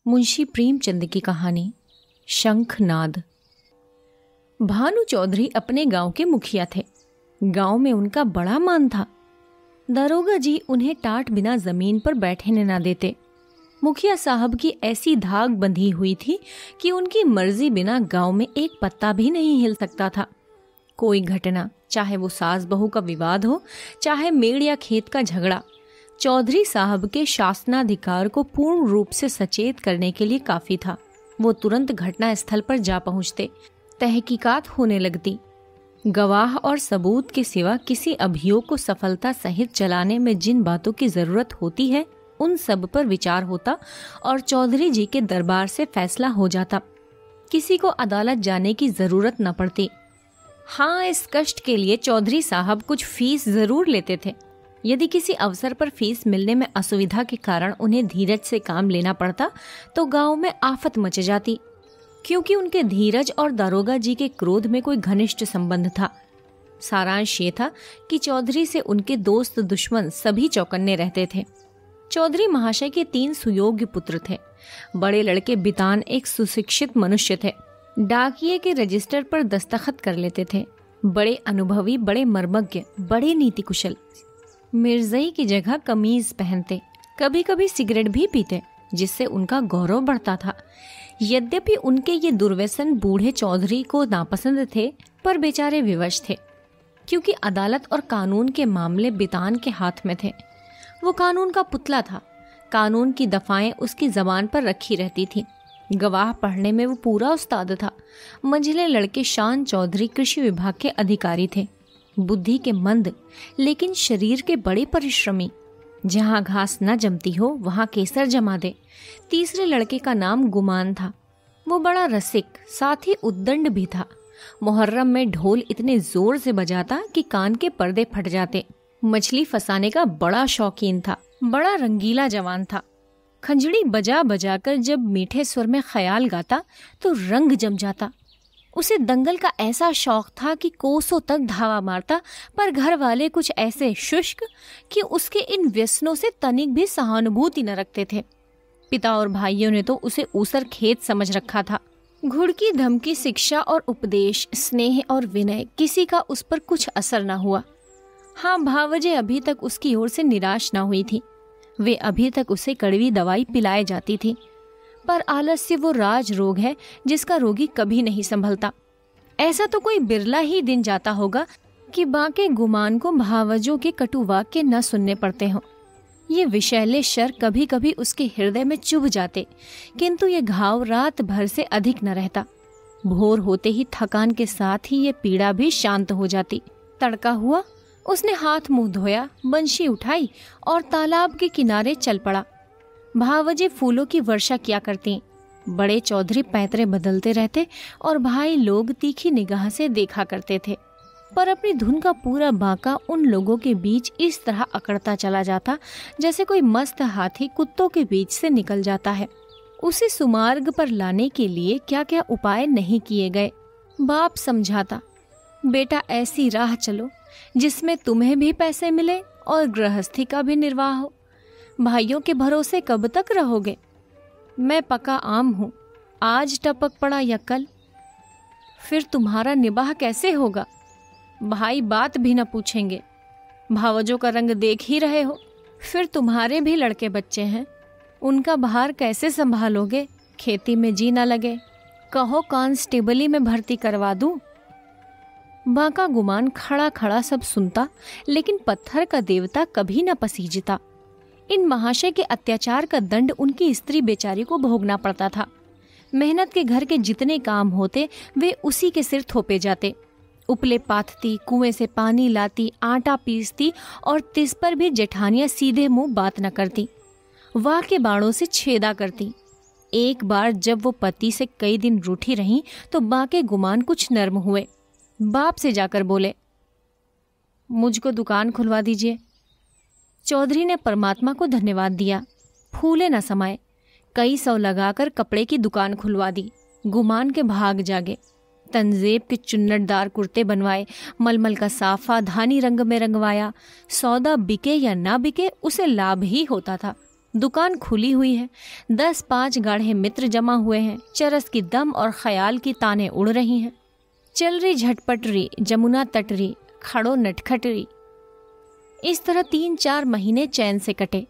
मुंशी प्रेमचंद की कहानी शंखनाद। भानु चौधरी अपने गांव के मुखिया थे। गांव में उनका बड़ा मान था। दरोगा जी उन्हें टाट बिना जमीन पर बैठने न देते। मुखिया साहब की ऐसी धाक बंधी हुई थी कि उनकी मर्जी बिना गांव में एक पत्ता भी नहीं हिल सकता था। कोई घटना, चाहे वो सास बहू का विवाद हो, चाहे मेड़ या खेत का झगड़ा, चौधरी साहब के शासनाधिकार को पूर्ण रूप से सचेत करने के लिए काफी था। वो तुरंत घटना स्थल पर जा पहुंचते। तहकीकात होने लगती। गवाह और सबूत के सिवा किसी अभियोग को सफलता सहित चलाने में जिन बातों की जरूरत होती है उन सब पर विचार होता और चौधरी जी के दरबार से फैसला हो जाता। किसी को अदालत जाने की जरूरत न पड़ती। हाँ, इस कष्ट के लिए चौधरी साहब कुछ फीस जरूर लेते थे। यदि किसी अवसर पर फीस मिलने में असुविधा के कारण उन्हें धीरज से काम लेना पड़ता तो गांव में आफत मच जाती, क्योंकि उनके धीरज और दरोगा जी के क्रोध में कोई घनिष्ठ संबंध था। सारांश ये था कि चौधरी से उनके दोस्त दुश्मन सभी चौकन्ने रहते थे। चौधरी महाशय के 3 सुयोग्य पुत्र थे। बड़े लड़के बितान एक सुशिक्षित मनुष्य थे। डाकिये के रजिस्टर पर दस्तखत कर लेते थे। बड़े अनुभवी, बड़े मर्मज्ञ, बड़े नीति कुशल। मिर्जई की जगह कमीज पहनते, कभी कभी सिगरेट भी पीते, जिससे उनका गौरव बढ़ता था। यद्यपि उनके ये दुर्व्यसन बूढ़े चौधरी को नापसंद थे, पर बेचारे विवश थे, क्योंकि अदालत और कानून के मामले बितान के हाथ में थे। वो कानून का पुतला था। कानून की दफाएं उसकी जबान पर रखी रहती थी। गवाह पढ़ने में वो पूरा उस्ताद था। मंझले लड़के शान चौधरी कृषि विभाग के अधिकारी थे। बुद्धि के मंद, लेकिन शरीर के बड़े परिश्रमी। जहाँ घास न जमती हो वहाँ केसर जमा दे। तीसरे लड़के का नाम गुमान था। वो बड़ा रसिक, साथ ही उद्दंड भी था। मुहर्रम में ढोल इतने जोर से बजाता कि कान के पर्दे फट जाते। मछली फंसाने का बड़ा शौकीन था। बड़ा रंगीला जवान था। खंजड़ी बजा बजा कर जब मीठे स्वर में ख्याल गाता तो रंग जम जाता। उसे दंगल का ऐसा शौक था कि कोसों तक धावा मारता, पर घर वाले कुछ ऐसे शुष्क कि उसके इन व्यसनों से तनिक भी सहानुभूति न रखते थे। पिता और भाइयों ने तो उसे ऊसर खेत समझ रखा था। घुड़की धमकी, शिक्षा और उपदेश, स्नेह और विनय, किसी का उस पर कुछ असर न हुआ। हाँ, भावजे अभी तक उसकी ओर से निराश न हुई थी। वे अभी तक उसे कड़वी दवाई पिलाए जाती थी, पर आलस्य वो राज रोग है जिसका रोगी कभी नहीं संभलता। ऐसा तो कोई बिरला ही दिन जाता होगा कि बाके गुमान को भावजों के कटु वाक्य न सुनने पड़ते हों। ये विषैले शर कभी कभी उसके हृदय में चुभ जाते, किंतु ये घाव रात भर से अधिक न रहता। भोर होते ही थकान के साथ ही ये पीड़ा भी शांत हो जाती। तड़का हुआ, उसने हाथ मुंह धोया, बंशी उठाई और तालाब के किनारे चल पड़ा। भावजे फूलों की वर्षा किया करती। बड़े चौधरी पैतरे बदलते रहते और भाई लोग तीखी निगाह से देखा करते थे, पर अपनी धुन का पूरा बांका उन लोगों के बीच इस तरह अकड़ता चला जाता जैसे कोई मस्त हाथी कुत्तों के बीच से निकल जाता है। उसे सुमार्ग पर लाने के लिए क्या क्या उपाय नहीं किए गए। बाप समझाता, बेटा ऐसी राह चलो जिसमें तुम्हें भी पैसे मिले और गृहस्थी का भी निर्वाह हो। भाइयों के भरोसे कब तक रहोगे? मैं पका आम हूँ, आज टपक पड़ा या कल, फिर तुम्हारा निबाह कैसे होगा? भाई बात भी न पूछेंगे। भावजों का रंग देख ही रहे हो। फिर तुम्हारे भी लड़के बच्चे हैं, उनका भार कैसे संभालोगे? खेती में जी न लगे, कहो कांस्टेबली में भर्ती करवा दूं? बांका गुमान खड़ा खड़ा सब सुनता, लेकिन पत्थर का देवता कभी न पसीजता। इन महाशय के अत्याचार का दंड उनकी स्त्री बेचारी को भोगना पड़ता था। मेहनत के घर के जितने काम होते वे उसी के सिर थोपे जाते। उपले पाथती, कुएं से पानी लाती, आटा पीसती और तिस पर भी जेठानियां सीधे मुंह बात न करती, वाह के बाणों से छेदा करती। एक बार जब वो पति से कई दिन रूठी रहीं तो बाके गुमान कुछ नर्म हुए। बाप से जाकर बोले, मुझको दुकान खुलवा दीजिए। चौधरी ने परमात्मा को धन्यवाद दिया। फूले न समाये, कई सौ लगाकर कपड़े की दुकान खुलवा दी। गुमान के भाग जागे। तंजेब के चुन्नटदार कुर्ते बनवाए, मलमल का साफा धानी रंग में रंगवाया। सौदा बिके या ना बिके उसे लाभ ही होता था। दुकान खुली हुई है, 10-5 गाढ़े मित्र जमा हुए हैं, चरस की दम और ख्याल की ताने उड़ रही हैं। चल रही झटपटरी, जमुना तटरी, खड़ो नटखटरी। इस तरह 3-4 महीने चैन से कटे।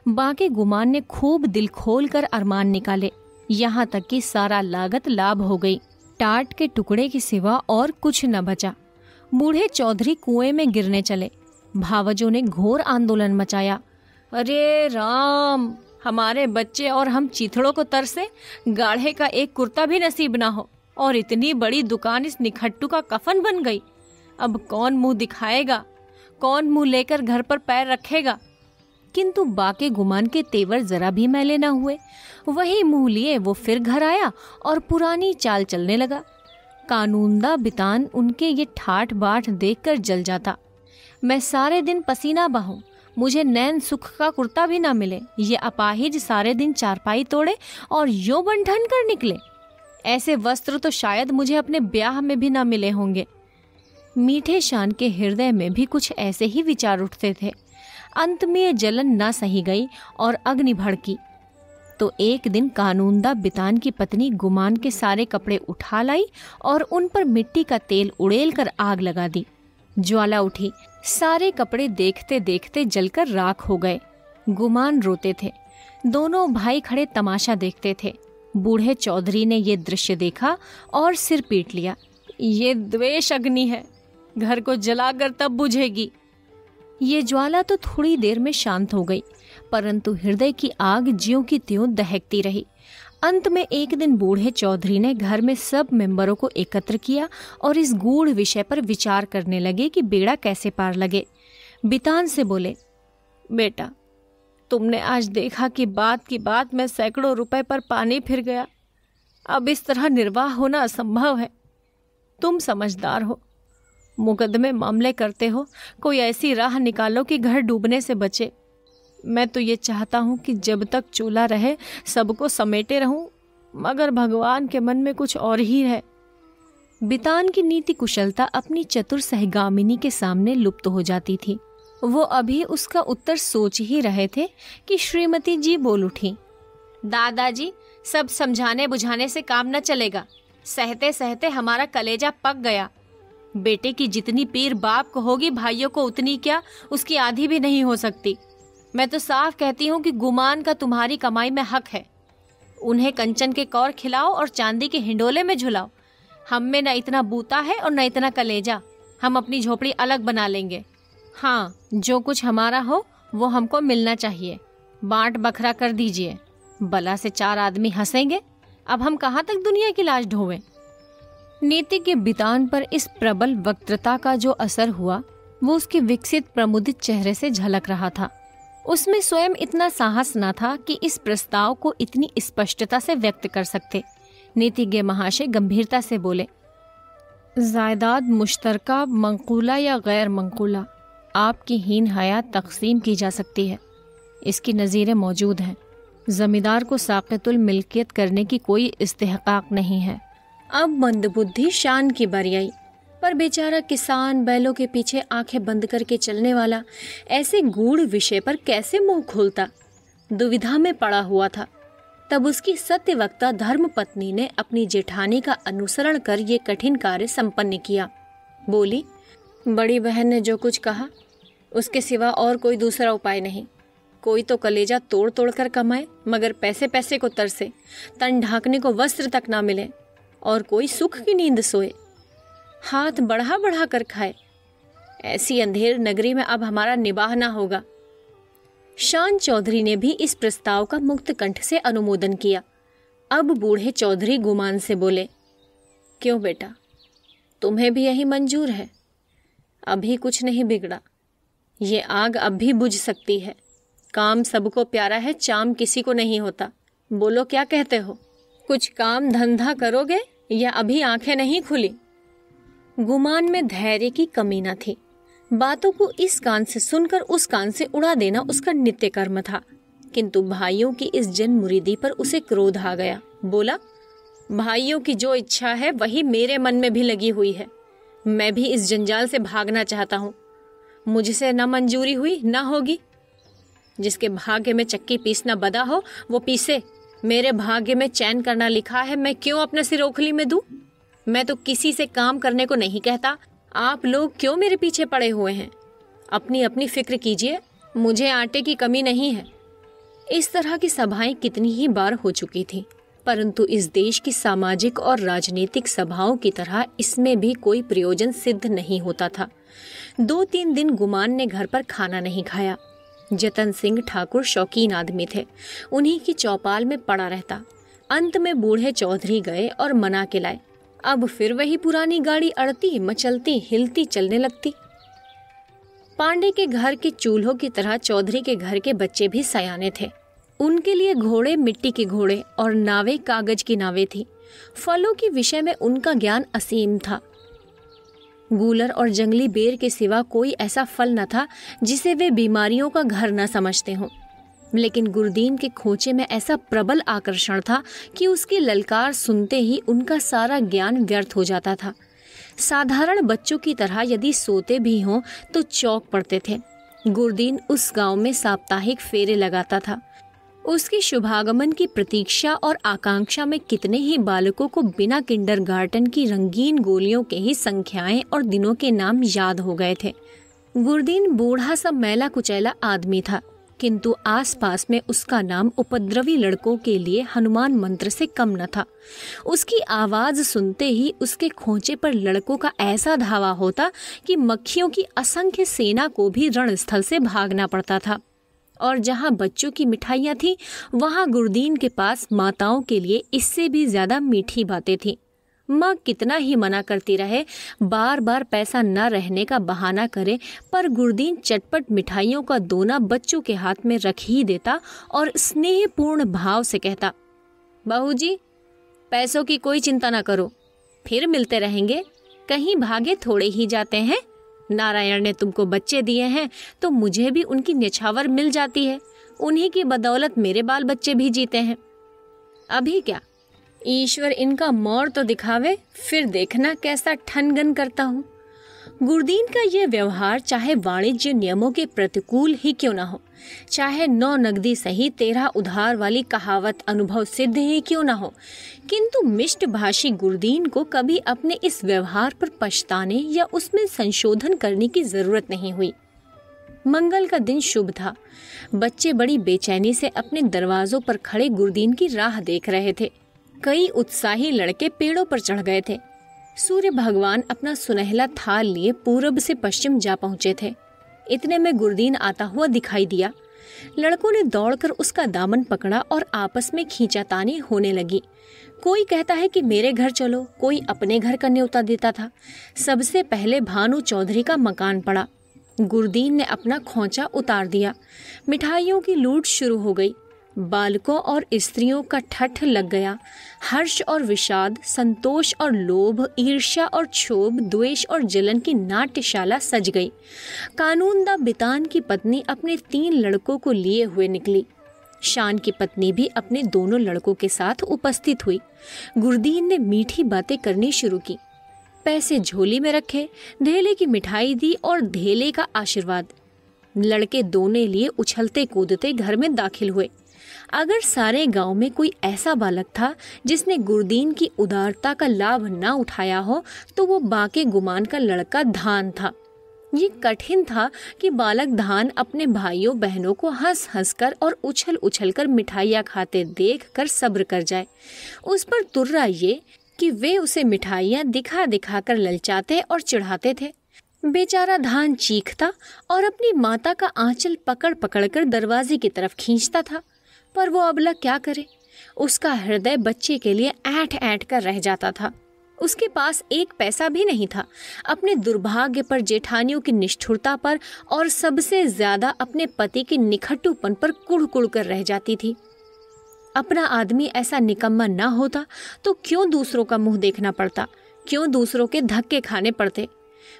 बाकी गुमान ने खूब दिल खोल कर अरमान निकाले, यहाँ तक कि सारा लागत लाभ हो गई। टाट के टुकड़े के सिवा और कुछ न बचा। बूढ़े चौधरी कुएं में गिरने चले। भावजों ने घोर आंदोलन मचाया। अरे राम, हमारे बच्चे और हम चीथड़ों को तरसे, गाढ़े का एक कुर्ता भी नसीब ना हो, और इतनी बड़ी दुकान इस निखट्टू का कफन बन गई। अब कौन मुंह दिखाएगा, कौन मुंह लेकर घर पर पैर रखेगा। किंतु बाके गुमान के तेवर जरा भी मैले न हुए। वही मुंह लिए वो फिर घर आया और पुरानी चाल चलने लगा। कानूनदा बितान उनके ये ठाठ बाट देखकर जल जाता। मैं सारे दिन पसीना बहूं, मुझे नैन सुख का कुर्ता भी ना मिले। ये अपाहिज सारे दिन चारपाई तोड़े और यो बंधन कर निकले। ऐसे वस्त्र तो शायद मुझे अपने ब्याह में भी ना मिले होंगे। मीठे शान के हृदय में भी कुछ ऐसे ही विचार उठते थे। अंत में ये जलन ना सही गई और अग्नि भड़की। तो एक दिन कानूनदा बितान की पत्नी गुमान के सारे कपड़े उठा लाई और उन पर मिट्टी का तेल उड़ेल कर आग लगा दी। ज्वाला उठी, सारे कपड़े देखते देखते जलकर राख हो गए। गुमान रोते थे, दोनों भाई खड़े तमाशा देखते थे। बूढ़े चौधरी ने ये दृश्य देखा और सिर पीट लिया। ये द्वेष अग्नि है, घर को जलाकर तब बुझेगी। ये ज्वाला तो थोड़ी देर में शांत हो गई, परंतु हृदय की आग ज्यों की त्यों दहकती रही। अंत में एक दिन बूढ़े चौधरी ने घर में सब मेंबरों को एकत्र किया और इस गूढ़ विषय पर विचार करने लगे कि बेड़ा कैसे पार लगे। बितान से बोले, बेटा, तुमने आज देखा कि बात की बात में सैकड़ों रुपए पर पानी फिर गया। अब इस तरह निर्वाह होना असंभव है। तुम समझदार हो, मुकदमे मामले करते हो, कोई ऐसी राह निकालो कि घर डूबने से बचे। मैं तो ये चाहता हूँ कि जब तक चूल्हा रहे सबको समेटे रहूं, मगर भगवान के मन में कुछ और ही है। बितान की नीति कुशलता अपनी चतुर सहगामिनी के सामने लुप्त हो जाती थी। वो अभी उसका उत्तर सोच ही रहे थे कि श्रीमती जी बोल उठी, दादाजी, सब समझाने बुझाने से काम न चलेगा। सहते सहते हमारा कलेजा पक गया। बेटे की जितनी पीर बाप को होगी, भाइयों को उतनी क्या, उसकी आधी भी नहीं हो सकती। मैं तो साफ कहती हूँ कि गुमान का तुम्हारी कमाई में हक है। उन्हें कंचन के कौर खिलाओ और चांदी के हिंडोले में झुलाओ। हम में न इतना बूता है और न इतना कलेजा। हम अपनी झोपड़ी अलग बना लेंगे। हाँ, जो कुछ हमारा हो वो हमको मिलना चाहिए। बांट बखरा कर दीजिए। बला से 4 आदमी हंसेंगे। अब हम कहाँ तक दुनिया की लाज ढोवें। नीति के बितान पर इस प्रबल वक्तृता का जो असर हुआ वो उसके विकसित प्रमुदित चेहरे से झलक रहा था। उसमें स्वयं इतना साहस न था कि इस प्रस्ताव को इतनी स्पष्टता से व्यक्त कर सकते। नीतिज्ञ महाशय गंभीरता से बोले, जायदाद मुश्तरका मंकूला या गैर मंकूला आपकी हीन हयात तकसीम की जा सकती है। इसकी नज़ीरें मौजूद हैं। जमींदार को साक़ितुल मिल्कियत करने की कोई इस्तेहकाक नहीं है। अब मंदबुद्धि शान की बारी आई, पर बेचारा किसान बैलों के पीछे आंखें बंद करके चलने वाला ऐसे गूढ़ विषय पर कैसे मुंह खोलता, दुविधा में पड़ा हुआ था। तब उसकी सत्यवक्ता धर्म पत्नी ने अपनी जेठानी का अनुसरण कर ये कठिन कार्य संपन्न किया। बोली, बड़ी बहन ने जो कुछ कहा उसके सिवा और कोई दूसरा उपाय नहीं। कोई तो कलेजा तोड़ तोड़ कर कमाए, मगर पैसे पैसे को तरसे, तन ढांकने को वस्त्र तक ना मिले, और कोई सुख की नींद सोए, हाथ बढ़ा बढ़ा कर खाए। ऐसी अंधेर नगरी में अब हमारा निबाह ना होगा। शान चौधरी ने भी इस प्रस्ताव का मुक्त कंठ से अनुमोदन किया। अब बूढ़े चौधरी गुमान से बोले, क्यों बेटा, तुम्हें भी यही मंजूर है? अभी कुछ नहीं बिगड़ा। ये आग अब भी बुझ सकती है। काम सबको प्यारा है, चाम किसी को नहीं होता। बोलो, क्या कहते हो? कुछ काम धंधा करोगे या अभी आंखें नहीं खुली? गुमान में धैर्य की कमी न थी। बातों को इस कान से सुनकर उस कान से उड़ा देना उसका नित्य कर्म था। किंतु भाइयों की इस जन मुरीदी पर उसे क्रोध आ गया। बोला, भाइयों की जो इच्छा है वही मेरे मन में भी लगी हुई है। मैं भी इस जंजाल से भागना चाहता हूँ। मुझसे न मंजूरी हुई न होगी। जिसके भाग्य में चक्की पीसना बदा हो वो पीसे। मेरे भाग्य में चैन करना लिखा है, मैं क्यों अपने सिर ओखली में दूं? मैं तो किसी से काम करने को नहीं कहता। आप लोग क्यों मेरे पीछे पड़े हुए हैं? अपनी अपनी फिक्र कीजिए, मुझे आटे की कमी नहीं है। इस तरह की सभाएं कितनी ही बार हो चुकी थी, परंतु इस देश की सामाजिक और राजनीतिक सभाओं की तरह इसमें भी कोई प्रयोजन सिद्ध नहीं होता था। 2-3 दिन गुमान ने घर पर खाना नहीं खाया। जतन सिंह ठाकुर शौकीन आदमी थे, उन्हीं की चौपाल में पड़ा रहता। अंत में बूढ़े चौधरी गए और मना के लाए। अब फिर वही पुरानी गाड़ी अड़ती मचलती हिलती चलने लगती। पांडे के घर के चूल्हों की तरह चौधरी के घर के बच्चे भी सयाने थे। उनके लिए घोड़े मिट्टी के घोड़े और नावें कागज की नावें थी। फलों के विषय में उनका ज्ञान असीम था। गूलर और जंगली बेर के सिवा कोई ऐसा फल न था जिसे वे बीमारियों का घर न समझते हों। लेकिन गुरदीन के खोचे में ऐसा प्रबल आकर्षण था कि उसकी ललकार सुनते ही उनका सारा ज्ञान व्यर्थ हो जाता था। साधारण बच्चों की तरह यदि सोते भी हों तो चौंक पड़ते थे। गुरदीन उस गांव में साप्ताहिक फेरे लगाता था। उसके शुभागमन की प्रतीक्षा और आकांक्षा में कितने ही बालकों को बिना किंडरगार्टन की रंगीन गोलियों के ही संख्याएं और दिनों के नाम याद हो गए थे। गुरदीन बूढ़ा सा मैला कुचैला आदमी था, किंतु आसपास में उसका नाम उपद्रवी लड़कों के लिए हनुमान मंत्र से कम न था। उसकी आवाज सुनते ही उसके खोंचे पर लड़कों का ऐसा धावा होता कि मक्खियों की असंख्य सेना को भी रणस्थल से भागना पड़ता था। और जहाँ बच्चों की मिठाइयाँ थी, वहाँ गुरदीन के पास माताओं के लिए इससे भी ज्यादा मीठी बातें थी। माँ कितना ही मना करती रहे, बार बार पैसा न रहने का बहाना करे, पर गुरदीन चटपट मिठाइयों का दोना बच्चों के हाथ में रख ही देता और स्नेहपूर्ण भाव से कहता, बहू जी, पैसों की कोई चिंता न करो, फिर मिलते रहेंगे, कहीं भागे थोड़े ही जाते हैं। नारायण ने तुमको बच्चे दिए हैं तो मुझे भी उनकी न्यौछावर मिल जाती है। उन्हीं की बदौलत मेरे बाल बच्चे भी जीते हैं। अभी क्या, ईश्वर इनका मोर तो दिखावे, फिर देखना कैसा ठनगन करता हूँ। गुरदीन का यह व्यवहार चाहे वाणिज्य नियमों के प्रतिकूल ही क्यों न हो, चाहे 9 नगदी सही 13 उधार वाली कहावत अनुभव सिद्ध ही क्यों न हो, किंतु मिष्ट भाषी गुरदीन को कभी अपने इस व्यवहार पर पछताने या उसमें संशोधन करने की जरूरत नहीं हुई। मंगल का दिन शुभ था। बच्चे बड़ी बेचैनी से अपने दरवाजों पर खड़े गुरदीन की राह देख रहे थे। कई उत्साही लड़के पेड़ों पर चढ़ गए थे। सूर्य भगवान अपना सुनहला थाल लिए पूरब से पश्चिम जा पहुंचे थे। इतने में गुरदीन आता हुआ दिखाई दिया। लड़कों ने दौड़कर उसका दामन पकड़ा और आपस में खींचातानी होने लगी। कोई कहता है कि मेरे घर चलो, कोई अपने घर का न्योता देता था। सबसे पहले भानु चौधरी का मकान पड़ा। गुरदीन ने अपना खोंचा उतार दिया। मिठाइयों की लूट शुरू हो गई। बालकों और स्त्रियों का ठठ लग गया। हर्ष और विषाद, संतोष और लोभ, ईर्ष्या और क्षोभ, द्वेष और जलन की नाट्यशाला सज गई। कानूनदा बितान की पत्नी अपने 3 लड़कों को लिए हुए निकली। शान की पत्नी भी अपने दोनों लड़कों के साथ उपस्थित हुई। गुरदीन ने मीठी बातें करनी शुरू की। पैसे झोली में रखे, धेले की मिठाई दी और धेले का आशीर्वाद। लड़के दोने लिए उछलते कूदते घर में दाखिल हुए। अगर सारे गांव में कोई ऐसा बालक था जिसने गुरदीन की उदारता का लाभ न उठाया हो तो वो बाके गुमान का लड़का धान था। ये कठिन था कि बालक धान अपने भाइयों बहनों को हंस हंस कर और उछल उछल कर मिठाइयाँ खाते देख कर सब्र कर जाए। उस पर तुर्रा ये कि वे उसे मिठाइयाँ दिखा दिखा कर ललचाते और चिढ़ाते थे। बेचारा धान चीखता और अपनी माता का आंचल पकड़ पकड़ कर दरवाजे की तरफ खींचता था, पर वो अबला क्या करे। उसका हृदय बच्चे के लिए ऐंठ ऐंठ कर रह जाता था। उसके पास 1 पैसा भी नहीं था। अपने दुर्भाग्य पर, जेठानियों की निष्ठुरता पर और सबसे ज्यादा अपने पति के निखट्टूपन पर कुढ़ कुढ़ कर रह जाती थी। अपना आदमी ऐसा निकम्मा न होता तो क्यों दूसरों का मुंह देखना पड़ता, क्यों दूसरों के धक्के खाने पड़ते।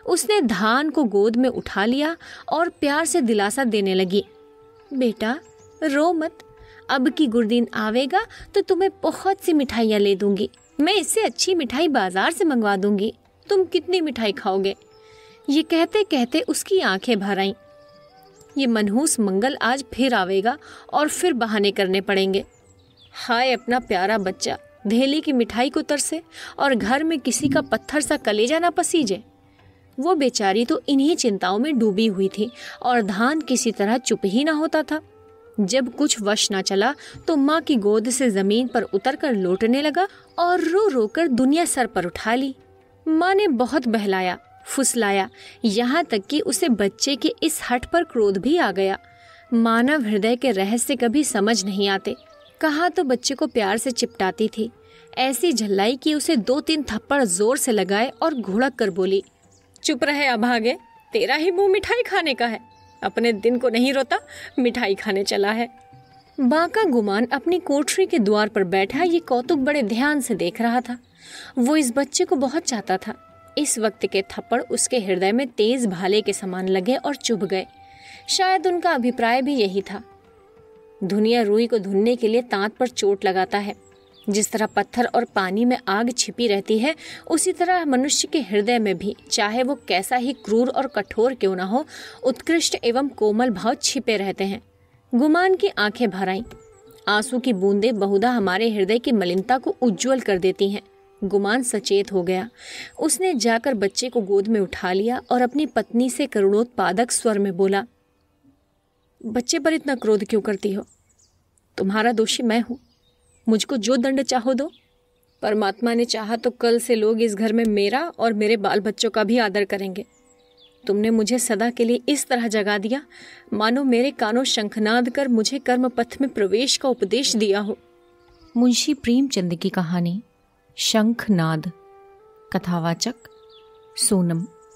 उसने धान को गोद में उठा लिया और प्यार से दिलासा देने लगी, बेटा रो मत, अब की गुरदीन आवेगा तो तुम्हें बहुत सी मिठाइयाँ ले दूंगी। मैं इससे अच्छी मिठाई बाजार से मंगवा दूंगी। तुम कितनी मिठाई खाओगे। ये कहते कहते उसकी आंखें भर आईं। ये मनहूस मंगल आज फिर आवेगा और फिर बहाने करने पड़ेंगे। हाय अपना प्यारा बच्चा धेली की मिठाई को तरसे और घर में किसी का पत्थर सा कलेजा ना पसीजे। वो बेचारी तो इन्हीं चिंताओं में डूबी हुई थी और धान किसी तरह चुप ही ना होता था। जब कुछ वश ना चला तो माँ की गोद से जमीन पर उतरकर लौटने लगा और रो रो कर दुनिया सर पर उठा ली। माँ ने बहुत बहलाया फुसलाया, यहाँ तक कि उसे बच्चे के इस हठ पर क्रोध भी आ गया। मानव हृदय के रहस्य कभी समझ नहीं आते। कहा तो बच्चे को प्यार से चिपटाती थी, ऐसी झल्लाई कि उसे 2-3 थप्पड़ जोर से लगाए और घुड़क कर बोली, चुप रहे अभागे, तेरा ही मुंह मिठाई खाने का है। अपने दिन को नहीं रोता, मिठाई खाने चला है। बांका गुमान अपनी कोठरी के द्वार पर बैठा ये कौतुक बड़े ध्यान से देख रहा था। वो इस बच्चे को बहुत चाहता था। इस वक्त के थप्पड़ उसके हृदय में तेज भाले के समान लगे और चुभ गए। शायद उनका अभिप्राय भी यही था। दुनिया रुई को धुनने के लिए तांत पर चोट लगाता है। जिस तरह पत्थर और पानी में आग छिपी रहती है, उसी तरह मनुष्य के हृदय में भी, चाहे वो कैसा ही क्रूर और कठोर क्यों ना हो, उत्कृष्ट एवं कोमल भाव छिपे रहते हैं। गुमान की आंखें भर आईं। आंसू की बूंदें बहुधा हमारे हृदय की मलिनता को उज्ज्वल कर देती हैं। गुमान सचेत हो गया। उसने जाकर बच्चे को गोद में उठा लिया और अपनी पत्नी से करुणोत्पादक स्वर में बोला, बच्चे पर इतना क्रोध क्यों करती हो? तुम्हारा दोषी मैं हूँ। मुझको जो दंड चाहो दो। परमात्मा ने चाहा तो कल से लोग इस घर में मेरा और मेरे बाल बच्चों का भी आदर करेंगे। तुमने मुझे सदा के लिए इस तरह जगा दिया मानो मेरे कानों शंखनाद कर मुझे कर्म पथ में प्रवेश का उपदेश दिया हो। मुंशी प्रेमचंद की कहानी शंखनाद। कथावाचक सोनम।